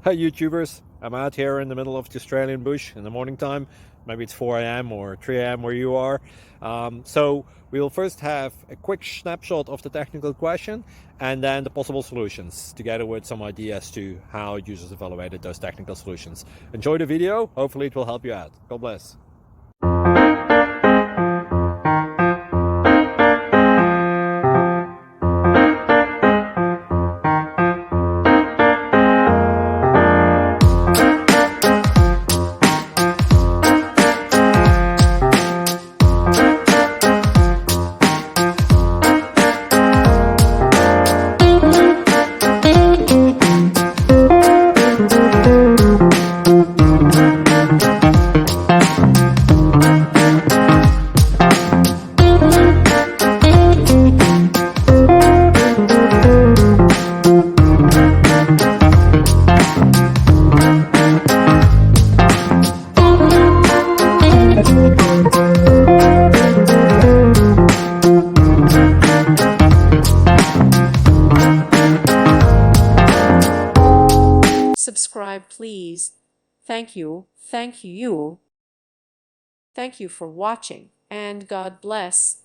Hi YouTubers, I'm out here in the middle of the Australian bush in the morning time. Maybe it's 4 a.m. or 3 a.m. where you are. So we'll first have a quick snapshot of the technical question and then the possible solutions, together with some ideas to how users evaluated those technical solutions. Enjoy the video, hopefully it will help you out. God bless. Subscribe, please. Thank you. Thank you. Thank you for watching, and God bless.